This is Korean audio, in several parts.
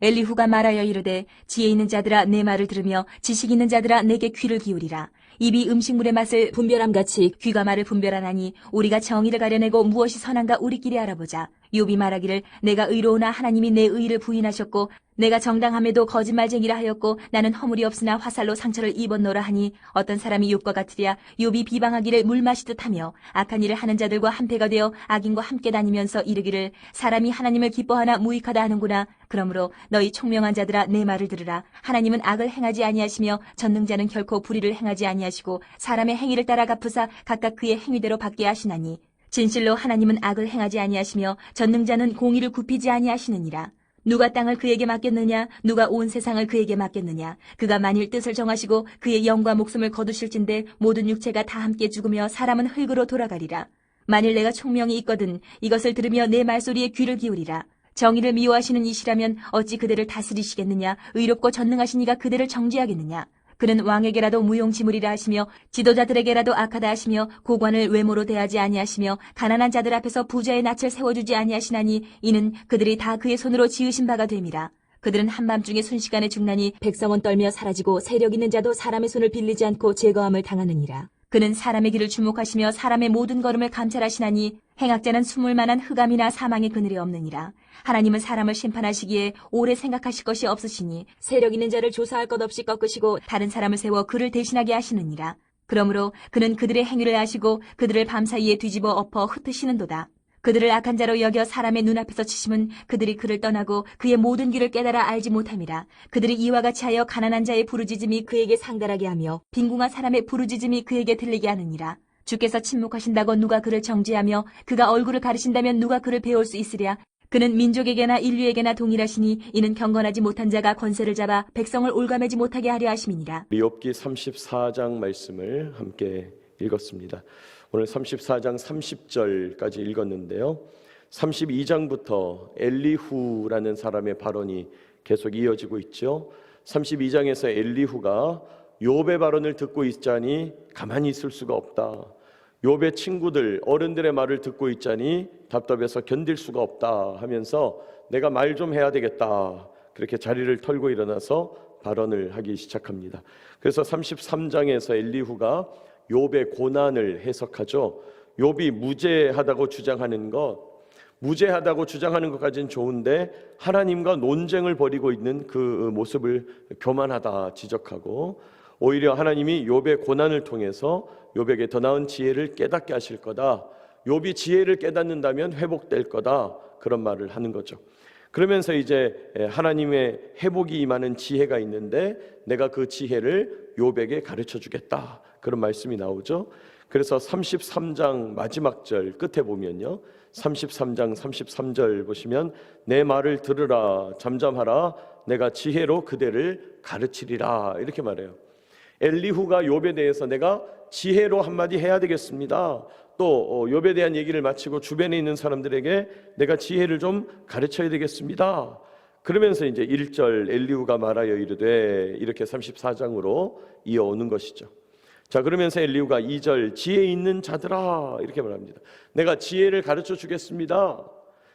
엘리후가 말하여 이르되 지혜 있는 자들아 내 말을 들으며 지식 있는 자들아 내게 귀를 기울이라. 입이 음식물의 맛을 분별함같이 귀가 말을 분별하나니 우리가 정의를 가려내고 무엇이 선한가 우리끼리 알아보자. 욥이 말하기를 내가 의로우나 하나님이 내 의를 부인하셨고 내가 정당함에도 거짓말쟁이라 하였고 나는 허물이 없으나 화살로 상처를 입었노라 하니 어떤 사람이 욥과 같으랴. 욥이 비방하기를 물 마시듯 하며 악한 일을 하는 자들과 한패가 되어 악인과 함께 다니면서 이르기를 사람이 하나님을 기뻐하나 무익하다 하는구나. 그러므로 너희 총명한 자들아 내 말을 들으라. 하나님은 악을 행하지 아니하시며 전능자는 결코 불의를 행하지 아니하시고 사람의 행위를 따라 갚으사 각각 그의 행위대로 받게 하시나니 진실로 하나님은 악을 행하지 아니하시며 전능자는 공의를 굽히지 아니하시느니라. 누가 땅을 그에게 맡겼느냐? 누가 온 세상을 그에게 맡겼느냐? 그가 만일 뜻을 정하시고 그의 영과 목숨을 거두실진대 모든 육체가 다 함께 죽으며 사람은 흙으로 돌아가리라. 만일 내가 총명이 있거든 이것을 들으며 내 말소리에 귀를 기울이라. 정의를 미워하시는 이시라면 어찌 그대를 다스리시겠느냐? 의롭고 전능하신 이가 그대를 정죄하겠느냐? 그는 왕에게라도 무용지물이라 하시며 지도자들에게라도 악하다 하시며 고관을 외모로 대하지 아니하시며 가난한 자들 앞에서 부자의 낯을 세워주지 아니하시나니 이는 그들이 다 그의 손으로 지으신 바가 됨이라. 그들은 한밤중에 순식간에 죽나니 백성은 떨며 사라지고 세력 있는 자도 사람의 손을 빌리지 않고 제거함을 당하느니라. 그는 사람의 길을 주목하시며 사람의 모든 걸음을 감찰하시나니 행악자는 숨을 만한 흑암이나 사망의 그늘이 없느니라. 하나님은 사람을 심판하시기에 오래 생각하실 것이 없으시니 세력 있는 자를 조사할 것 없이 꺾으시고 다른 사람을 세워 그를 대신하게 하시느니라. 그러므로 그는 그들의 행위를 아시고 그들을 밤사이에 뒤집어 엎어 흩으시는도다. 그들을 악한 자로 여겨 사람의 눈앞에서 치심은 그들이 그를 떠나고 그의 모든 길을 깨달아 알지 못함이라. 그들이 이와 같이 하여 가난한 자의 부르짖음이 그에게 상달하게 하며 빈궁한 사람의 부르짖음이 그에게 들리게 하느니라. 주께서 침묵하신다고 누가 그를 정죄하며 그가 얼굴을 가리신다면 누가 그를 배울 수 있으랴. 그는 민족에게나 인류에게나 동일하시니 이는 경건하지 못한 자가 권세를 잡아 백성을 올가매지 못하게 하려 하심이니라. 욥기 34장 말씀을 함께 읽었습니다. 오늘 34장 30절까지 읽었는데요. 32장부터 엘리후라는 사람의 발언이 계속 이어지고 있죠. 32장에서 엘리후가 욥의 발언을 듣고 있자니 가만히 있을 수가 없다. 욥의 친구들, 어른들의 말을 듣고 있자니 답답해서 견딜 수가 없다 하면서 내가 말 좀 해야 되겠다. 그렇게 자리를 털고 일어나서 발언을 하기 시작합니다. 그래서 33장에서 엘리후가 욥의 고난을 해석하죠. 욥이 무죄하다고 주장하는 것까지는 좋은데 하나님과 논쟁을 벌이고 있는 그 모습을 교만하다 지적하고 오히려 하나님이 욥의 고난을 통해서 욥에게 더 나은 지혜를 깨닫게 하실 거다. 욥이 지혜를 깨닫는다면 회복될 거다. 그런 말을 하는 거죠. 그러면서 이제 하나님의 회복이 임하는 지혜가 있는데 내가 그 지혜를 욥에게 가르쳐 주겠다. 그런 말씀이 나오죠. 그래서 33장 마지막 절 끝에 보면요. 33장 33절 보시면 내 말을 들으라 잠잠하라 내가 지혜로 그대를 가르치리라 이렇게 말해요. 엘리후가 욥에 대해서 내가 지혜로 한마디 해야 되겠습니다. 또 욥에 대한 얘기를 마치고 주변에 있는 사람들에게 내가 지혜를 좀 가르쳐야 되겠습니다. 그러면서 이제 1절 엘리후가 말하여 이르되 이렇게 34장으로 이어오는 것이죠. 자, 그러면서 엘리후가 2절 지혜 있는 자들아 이렇게 말합니다. 내가 지혜를 가르쳐 주겠습니다.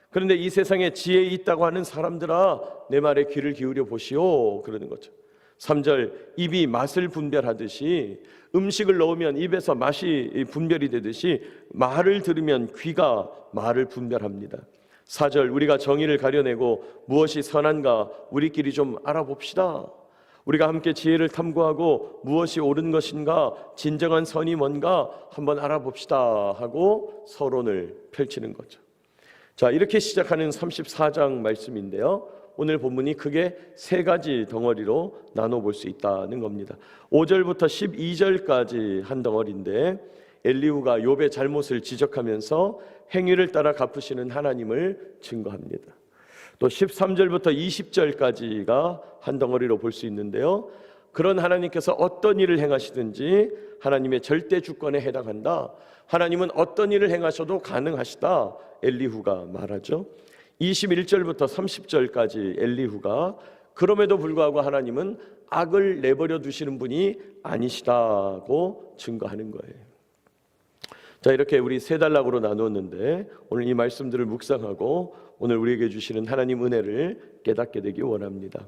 그런데 이 세상에 지혜 있다고 하는 사람들아 내 말에 귀를 기울여 보시오 그러는 거죠. 3절 입이 맛을 분별하듯이 음식을 넣으면 입에서 맛이 분별이 되듯이 말을 들으면 귀가 말을 분별합니다. 4절 우리가 정의를 가려내고 무엇이 선한가 우리끼리 좀 알아봅시다. 우리가 함께 지혜를 탐구하고 무엇이 옳은 것인가 진정한 선이 뭔가 한번 알아봅시다 하고 서론을 펼치는 거죠. 자, 이렇게 시작하는 34장 말씀인데요. 오늘 본문이 크게 세 가지 덩어리로 나눠볼 수 있다는 겁니다. 5절부터 12절까지 한 덩어리인데 엘리후가 욥의 잘못을 지적하면서 행위를 따라 갚으시는 하나님을 증거합니다. 또 13절부터 20절까지가 한 덩어리로 볼 수 있는데요. 그런 하나님께서 어떤 일을 행하시든지 하나님의 절대 주권에 해당한다. 하나님은 어떤 일을 행하셔도 가능하시다. 엘리후가 말하죠. 21절부터 30절까지 엘리후가 그럼에도 불구하고 하나님은 악을 내버려 두시는 분이 아니시다고 증거하는 거예요. 자, 이렇게 우리 세 단락으로 나누었는데 오늘 이 말씀들을 묵상하고 오늘 우리에게 주시는 하나님 은혜를 깨닫게 되기 원합니다.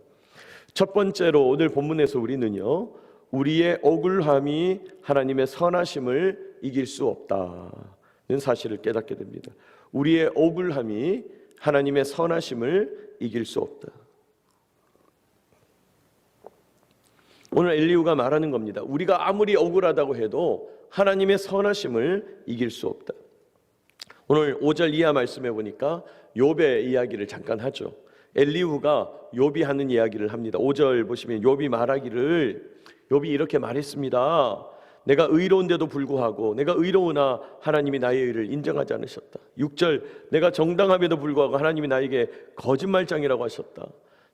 첫 번째로 오늘 본문에서 우리는요, 우리의 억울함이 하나님의 선하심을 이길 수 없다는 사실을 깨닫게 됩니다. 우리의 억울함이 하나님의 선하심을 이길 수 없다. 오늘 엘리후가 말하는 겁니다. 우리가 아무리 억울하다고 해도 하나님의 선하심을 이길 수 없다. 오늘 5절 이하 말씀해 보니까 욥의 이야기를 잠깐 하죠. 엘리후가 욥이 하는 이야기를 합니다. 5절 보시면 욥이 말하기를, 욥이 이렇게 말했습니다. 내가 의로운데도 불구하고, 내가 의로우나 하나님이 나의 의를 인정하지 않으셨다. 6절, 내가 정당함에도 불구하고 하나님이 나에게 거짓말장이라고 하셨다.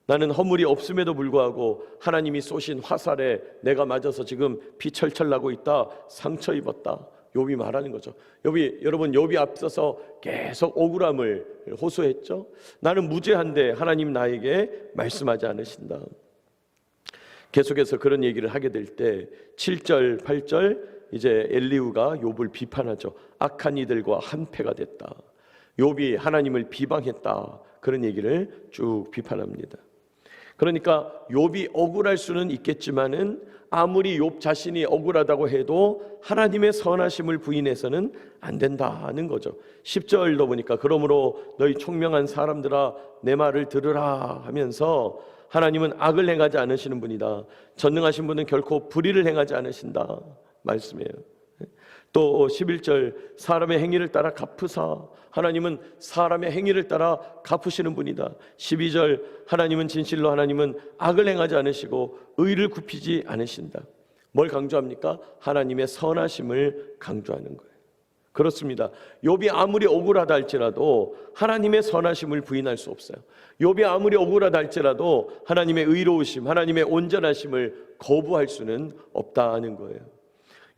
나는 허물이 없음에도 불구하고 하나님이 쏘신 화살에 내가 맞아서 지금 피 철철 나고 있다. 상처 입었다. 욥이 말하는 거죠. 여러분 욥이 앞서서 계속 억울함을 호소했죠. 나는 무죄한데 하나님 나에게 말씀하지 않으신다. 계속해서 그런 얘기를 하게 될 때 7절, 8절 이제 엘리후가 욥을 비판하죠. 악한 이들과 한패가 됐다. 욥이 하나님을 비방했다. 그런 얘기를 쭉 비판합니다. 그러니까 욥이 억울할 수는 있겠지만은 아무리 욥 자신이 억울하다고 해도 하나님의 선하심을 부인해서는 안 된다는 거죠. 10절도 보니까 그러므로 너희 총명한 사람들아 내 말을 들으라 하면서 하나님은 악을 행하지 않으시는 분이다. 전능하신 분은 결코 불의를 행하지 않으신다 말씀이에요. 또 11절 사람의 행위를 따라 갚으사, 하나님은 사람의 행위를 따라 갚으시는 분이다. 12절 하나님은 진실로 하나님은 악을 행하지 않으시고 의를 굽히지 않으신다. 뭘 강조합니까? 하나님의 선하심을 강조하는 거예요. 그렇습니다. 욥이 아무리 억울하다 할지라도 하나님의 선하심을 부인할 수 없어요. 욥이 아무리 억울하다 할지라도 하나님의 의로우심, 하나님의 온전하심을 거부할 수는 없다는 거예요.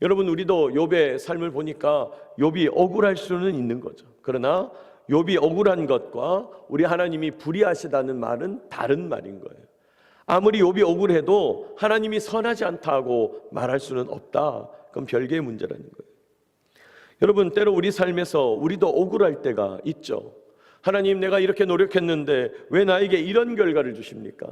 여러분 우리도 욥의 삶을 보니까 욥이 억울할 수는 있는 거죠. 그러나 욥이 억울한 것과 우리 하나님이 불의하시다는 말은 다른 말인 거예요. 아무리 욥이 억울해도 하나님이 선하지 않다고 말할 수는 없다. 그건 별개의 문제라는 거예요. 여러분 때로 우리 삶에서 우리도 억울할 때가 있죠. 하나님 내가 이렇게 노력했는데 왜 나에게 이런 결과를 주십니까?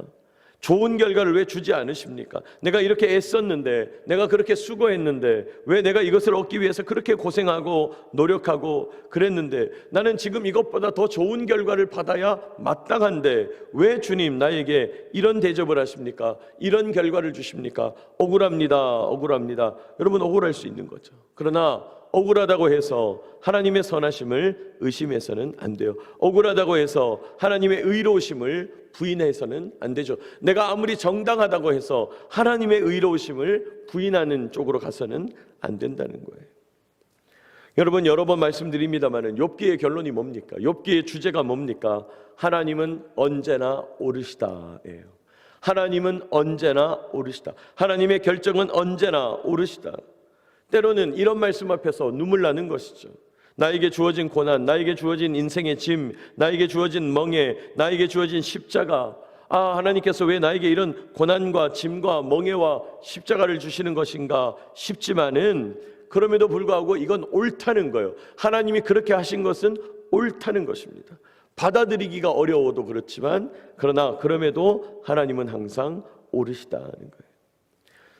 좋은 결과를 왜 주지 않으십니까? 내가 이렇게 애썼는데, 내가 그렇게 수고했는데 왜 내가 이것을 얻기 위해서 그렇게 고생하고 노력하고 그랬는데 나는 지금 이것보다 더 좋은 결과를 받아야 마땅한데 왜 주님 나에게 이런 대접을 하십니까? 이런 결과를 주십니까? 억울합니다. 억울합니다. 여러분 억울할 수 있는 거죠. 그러나 억울하다고 해서 하나님의 선하심을 의심해서는 안 돼요. 억울하다고 해서 하나님의 의로우심을 부인해서는 안 되죠. 내가 아무리 정당하다고 해서 하나님의 의로우심을 부인하는 쪽으로 가서는 안 된다는 거예요. 여러분 여러 번 말씀드립니다마는 욥기의 결론이 뭡니까? 욥기의 주제가 뭡니까? 하나님은 언제나 옳으시다예요. 하나님은 언제나 옳으시다. 하나님의 결정은 언제나 옳으시다. 때로는 이런 말씀 앞에서 눈물 나는 것이죠. 나에게 주어진 고난, 나에게 주어진 인생의 짐, 나에게 주어진 멍에, 나에게 주어진 십자가, 하나님께서 왜 나에게 이런 고난과 짐과 멍에와 십자가를 주시는 것인가 싶지만은 그럼에도 불구하고 이건 옳다는 거예요. 하나님이 그렇게 하신 것은 옳다는 것입니다. 받아들이기가 어려워도 그렇지만 그러나 그럼에도 하나님은 항상 옳으시다는 거예요.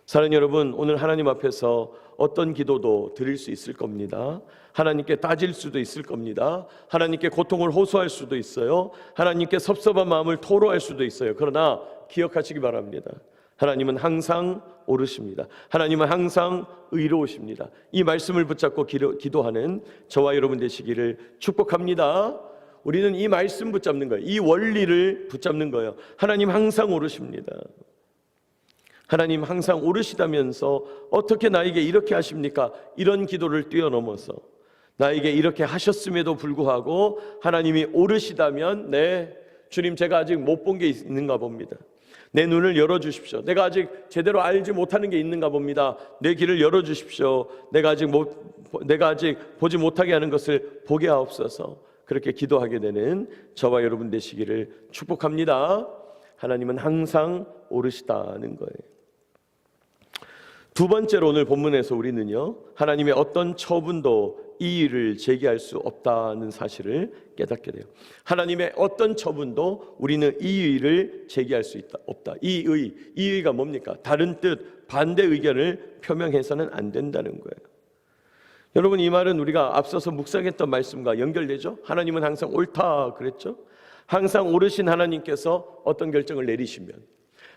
사랑하는 여러분, 오늘 하나님 앞에서 어떤 기도도 드릴 수 있을 겁니다. 하나님께 따질 수도 있을 겁니다. 하나님께 고통을 호소할 수도 있어요. 하나님께 섭섭한 마음을 토로할 수도 있어요. 그러나 기억하시기 바랍니다. 하나님은 항상 옳으십니다. 하나님은 항상 의로우십니다. 이 말씀을 붙잡고 기도하는 저와 여러분 되시기를 축복합니다. 우리는 이 말씀 붙잡는 거예요. 이 원리를 붙잡는 거예요. 하나님 항상 옳으십니다. 하나님 항상 옳으시다면서 어떻게 나에게 이렇게 하십니까? 이런 기도를 뛰어넘어서 나에게 이렇게 하셨음에도 불구하고 하나님이 옳으시다면 네, 주님 제가 아직 못 본 게 있는가 봅니다. 내 눈을 열어주십시오. 내가 아직 제대로 알지 못하는 게 있는가 봅니다. 내 길을 열어주십시오. 내가 아직 보지 못하게 하는 것을 보게 하옵소서. 그렇게 기도하게 되는 저와 여러분 되시기를 축복합니다. 하나님은 항상 옳으시다는 거예요. 두 번째로 오늘 본문에서 우리는요, 하나님의 어떤 처분도 이의를 제기할 수 없다는 사실을 깨닫게 돼요. 하나님의 어떤 처분도 우리는 이의를 제기할 수 없다. 이의가 뭡니까? 다른 뜻, 반대 의견을 표명해서는 안 된다는 거예요. 여러분, 이 말은 우리가 앞서서 묵상했던 말씀과 연결되죠? 하나님은 항상 옳다 그랬죠? 항상 옳으신 하나님께서 어떤 결정을 내리시면,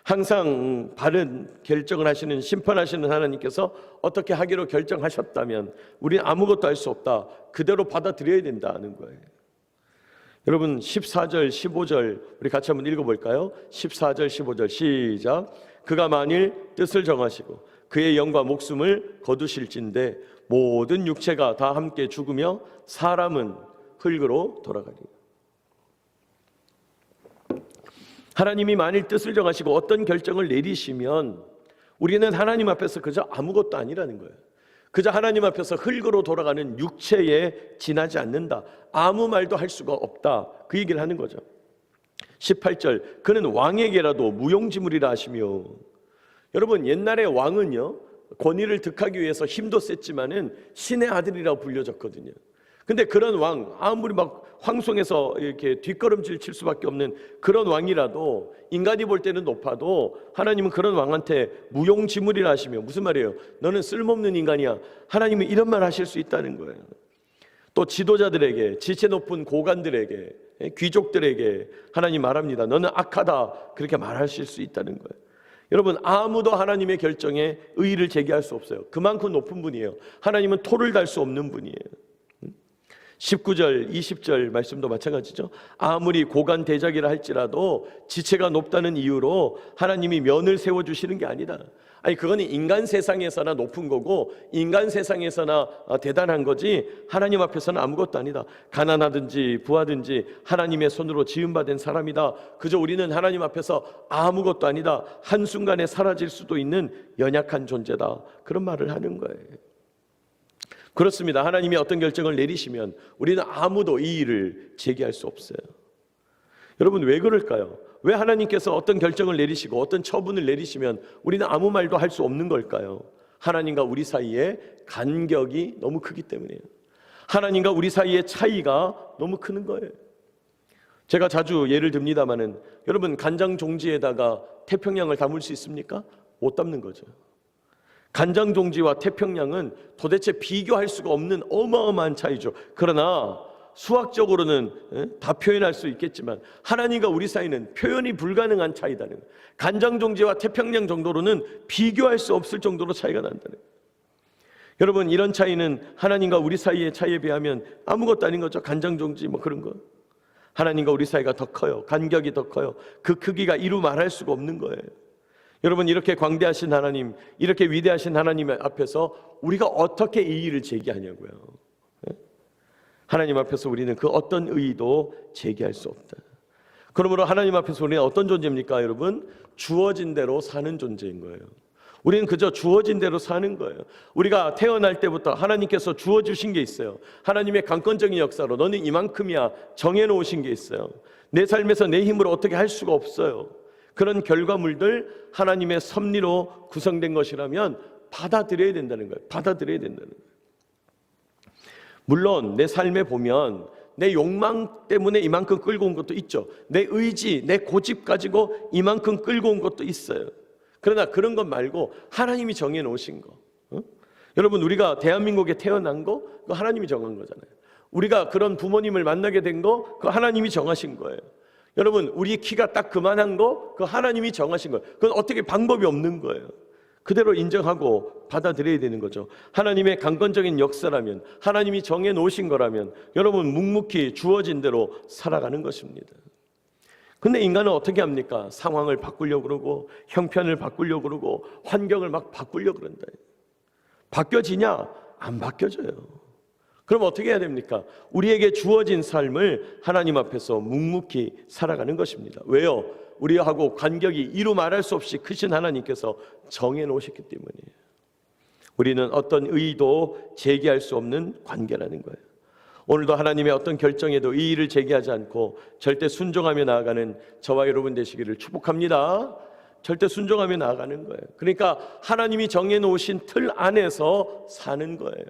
항상 바른 결정을 하시는, 심판하시는 하나님께서 어떻게 하기로 결정하셨다면 우리는 아무것도 할 수 없다, 그대로 받아들여야 된다는 거예요. 여러분, 14절 15절 우리 같이 한번 읽어볼까요? 14절 15절 시작. 그가 만일 뜻을 정하시고 그의 영과 목숨을 거두실진데 모든 육체가 다 함께 죽으며 사람은 흙으로 돌아가리. 하나님이 만일 뜻을 정하시고 어떤 결정을 내리시면 우리는 하나님 앞에서 그저 아무것도 아니라는 거예요. 그저 하나님 앞에서 흙으로 돌아가는 육체에 지나지 않는다, 아무 말도 할 수가 없다, 그 얘기를 하는 거죠. 18절, 그는 왕에게라도 무용지물이라 하시며. 여러분, 옛날에 왕은요, 권위를 득하기 위해서 힘도 셌지만은 신의 아들이라고 불려졌거든요. 근데 그런 왕, 아무리 막 황송해서 이렇게 뒷걸음질 칠 수밖에 없는 그런 왕이라도, 인간이 볼 때는 높아도 하나님은 그런 왕한테 무용지물이라 하시며, 무슨 말이에요? 너는 쓸모없는 인간이야. 하나님은 이런 말 하실 수 있다는 거예요. 또 지도자들에게, 지체 높은 고관들에게, 귀족들에게 하나님 말합니다. 너는 악하다, 그렇게 말하실 수 있다는 거예요. 여러분, 아무도 하나님의 결정에 의의를 제기할 수 없어요. 그만큼 높은 분이에요. 하나님은 토를 달 수 없는 분이에요. 19절 20절 말씀도 마찬가지죠. 아무리 고관 대작이라 할지라도 지체가 높다는 이유로 하나님이 면을 세워주시는 게 아니다. 아니, 그거는 인간 세상에서나 높은 거고 인간 세상에서나 대단한 거지, 하나님 앞에서는 아무것도 아니다. 가난하든지 부하든지 하나님의 손으로 지음받은 사람이다. 그저 우리는 하나님 앞에서 아무것도 아니다, 한순간에 사라질 수도 있는 연약한 존재다, 그런 말을 하는 거예요. 그렇습니다. 하나님이 어떤 결정을 내리시면 우리는 아무도 이의를 제기할 수 없어요. 여러분, 왜 그럴까요? 왜 하나님께서 어떤 결정을 내리시고 어떤 처분을 내리시면 우리는 아무 말도 할 수 없는 걸까요? 하나님과 우리 사이의 간격이 너무 크기 때문이에요. 하나님과 우리 사이의 차이가 너무 크는 거예요. 제가 자주 예를 듭니다마는, 여러분, 간장 종지에다가 태평양을 담을 수 있습니까? 못 담는 거죠. 간장 종지와 태평양은 도대체 비교할 수가 없는 어마어마한 차이죠. 그러나 수학적으로는 다 표현할 수 있겠지만 하나님과 우리 사이는 표현이 불가능한 차이다는 거예요. 간장 종지와 태평양 정도로는 비교할 수 없을 정도로 차이가 난다는 거예요. 여러분, 이런 차이는 하나님과 우리 사이의 차이에 비하면 아무것도 아닌 거죠. 간장 종지 뭐 그런 거. 하나님과 우리 사이가 더 커요. 간격이 더 커요. 그 크기가 이루 말할 수가 없는 거예요. 여러분, 이렇게 광대하신 하나님, 이렇게 위대하신 하나님 앞에서 우리가 어떻게 이의를 제기하냐고요. 하나님 앞에서 우리는 그 어떤 의의도 제기할 수 없다. 그러므로 하나님 앞에서 우리는 어떤 존재입니까, 여러분? 주어진 대로 사는 존재인 거예요. 우리는 그저 주어진 대로 사는 거예요. 우리가 태어날 때부터 하나님께서 주어주신 게 있어요. 하나님의 강권적인 역사로 너는 이만큼이야 정해놓으신 게 있어요. 내 삶에서 내 힘으로 어떻게 할 수가 없어요. 그런 결과물들 하나님의 섭리로 구성된 것이라면 받아들여야 된다는 거예요. 받아들여야 된다는 거예요. 물론 내 삶에 보면 내 욕망 때문에 이만큼 끌고 온 것도 있죠. 내 의지, 내 고집 가지고 이만큼 끌고 온 것도 있어요. 그러나 그런 것 말고 하나님이 정해놓으신 거, 여러분, 우리가 대한민국에 태어난 거, 그거 하나님이 정한 거잖아요. 우리가 그런 부모님을 만나게 된 거, 그거 하나님이 정하신 거예요. 여러분, 우리 키가 딱 그만한 거, 그거 하나님이 정하신 거예요. 그건 어떻게 방법이 없는 거예요. 그대로 인정하고 받아들여야 되는 거죠. 하나님의 강권적인 역사라면, 하나님이 정해놓으신 거라면 여러분, 묵묵히 주어진 대로 살아가는 것입니다. 근데 인간은 어떻게 합니까? 상황을 바꾸려고 그러고 형편을 바꾸려고 그러고 환경을 막 바꾸려고 그런다. 바뀌어지냐? 안 바뀌어져요. 그럼 어떻게 해야 됩니까? 우리에게 주어진 삶을 하나님 앞에서 묵묵히 살아가는 것입니다. 왜요? 우리하고 간격이 이루 말할 수 없이 크신 하나님께서 정해놓으셨기 때문이에요. 우리는 어떤 의의도 제기할 수 없는 관계라는 거예요. 오늘도 하나님의 어떤 결정에도 이의를 제기하지 않고 절대 순종하며 나아가는 저와 여러분 되시기를 축복합니다. 절대 순종하며 나아가는 거예요. 그러니까 하나님이 정해놓으신 틀 안에서 사는 거예요.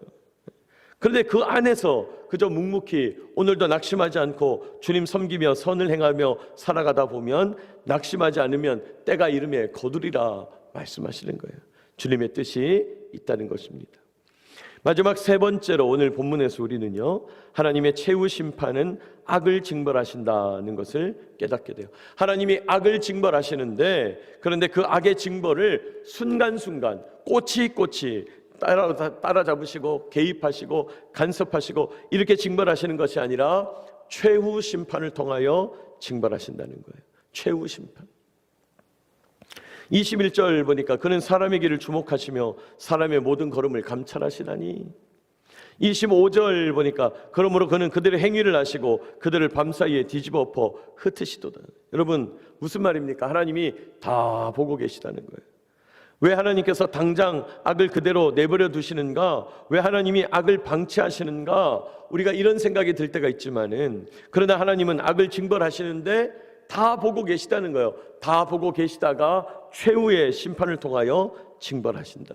그런데 그 안에서 그저 묵묵히 오늘도 낙심하지 않고 주님 섬기며 선을 행하며 살아가다 보면 낙심하지 않으면 때가 이름에 거두리라 말씀하시는 거예요. 주님의 뜻이 있다는 것입니다. 마지막 세 번째로 오늘 본문에서 우리는요, 하나님의 최후 심판은 악을 징벌하신다는 것을 깨닫게 돼요. 하나님이 악을 징벌하시는데, 그런데 그 악의 징벌을 순간순간 꼬치꼬치 따라잡으시고 개입하시고 간섭하시고 이렇게 징벌하시는 것이 아니라 최후 심판을 통하여 징벌하신다는 거예요. 최후 심판. 21절 보니까 그는 사람의 길을 주목하시며 사람의 모든 걸음을 감찰하시다니. 25절 보니까 그러므로 그는 그들의 행위를 아시고 그들을 밤사이에 뒤집어 엎어 흩으시도다. 여러분, 무슨 말입니까? 하나님이 다 보고 계시다는 거예요. 왜 하나님께서 당장 악을 그대로 내버려 두시는가? 왜 하나님이 악을 방치하시는가? 우리가 이런 생각이 들 때가 있지만은, 그러나 하나님은 악을 징벌하시는데 다 보고 계시다는 거예요. 다 보고 계시다가 최후의 심판을 통하여 징벌하신다.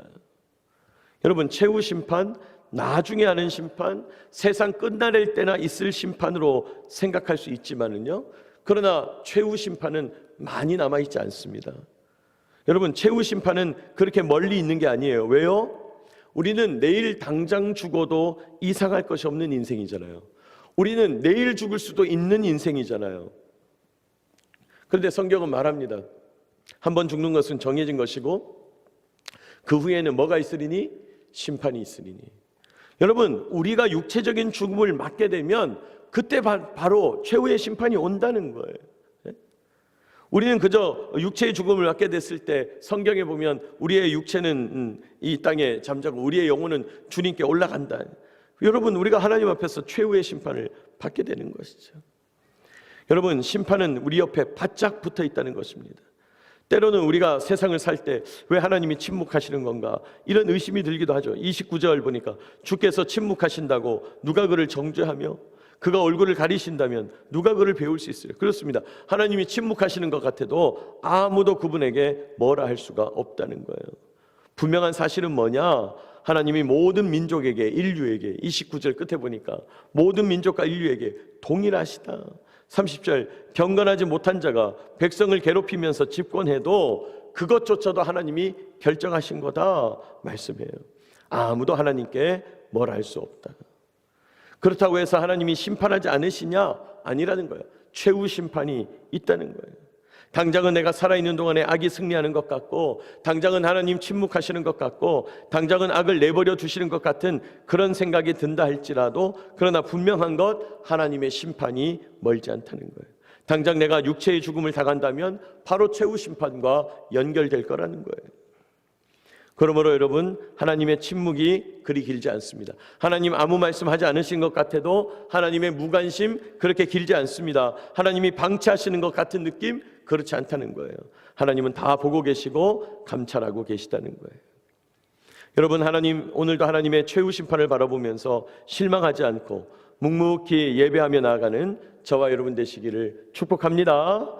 여러분, 최후 심판, 나중에 하는 심판, 세상 끝날 때나 있을 심판으로 생각할 수 있지만은요, 그러나 최후 심판은 많이 남아있지 않습니다. 여러분, 최후 심판은 그렇게 멀리 있는 게 아니에요. 왜요? 우리는 내일 당장 죽어도 이상할 것이 없는 인생이잖아요. 우리는 내일 죽을 수도 있는 인생이잖아요. 그런데 성경은 말합니다. 한번 죽는 것은 정해진 것이고 그 후에는 뭐가 있으리니? 심판이 있으리니. 여러분, 우리가 육체적인 죽음을 맞게 되면 그때 바로 최후의 심판이 온다는 거예요. 우리는 그저 육체의 죽음을 맞게 됐을 때 성경에 보면 우리의 육체는 이 땅에 잠자고 우리의 영혼은 주님께 올라간다. 여러분, 우리가 하나님 앞에서 최후의 심판을 받게 되는 것이죠. 여러분, 심판은 우리 옆에 바짝 붙어 있다는 것입니다. 때로는 우리가 세상을 살 때 왜 하나님이 침묵하시는 건가, 이런 의심이 들기도 하죠. 29절 보니까 주께서 침묵하신다고 누가 그를 정죄하며 그가 얼굴을 가리신다면 누가 그를 배울 수 있어요? 그렇습니다. 하나님이 침묵하시는 것 같아도 아무도 그분에게 뭐라 할 수가 없다는 거예요. 분명한 사실은 뭐냐? 하나님이 모든 민족에게, 인류에게, 29절 끝에 보니까 모든 민족과 인류에게 동일하시다. 30절, 경건하지 못한 자가 백성을 괴롭히면서 집권해도 그것조차도 하나님이 결정하신 거다 말씀해요. 아무도 하나님께 뭘 할 수 없다. 그렇다고 해서 하나님이 심판하지 않으시냐? 아니라는 거예요. 최후 심판이 있다는 거예요. 당장은 내가 살아있는 동안에 악이 승리하는 것 같고, 당장은 하나님 침묵하시는 것 같고, 당장은 악을 내버려 두시는 것 같은 그런 생각이 든다 할지라도, 그러나 분명한 것, 하나님의 심판이 멀지 않다는 거예요. 당장 내가 육체의 죽음을 당한다면 바로 최후 심판과 연결될 거라는 거예요. 그러므로 여러분, 하나님의 침묵이 그리 길지 않습니다. 하나님 아무 말씀하지 않으신 것 같아도 하나님의 무관심 그렇게 길지 않습니다. 하나님이 방치하시는 것 같은 느낌 그렇지 않다는 거예요. 하나님은 다 보고 계시고 감찰하고 계시다는 거예요. 여러분, 하나님 오늘도 하나님의 최후 심판을 바라보면서 실망하지 않고 묵묵히 예배하며 나아가는 저와 여러분 되시기를 축복합니다.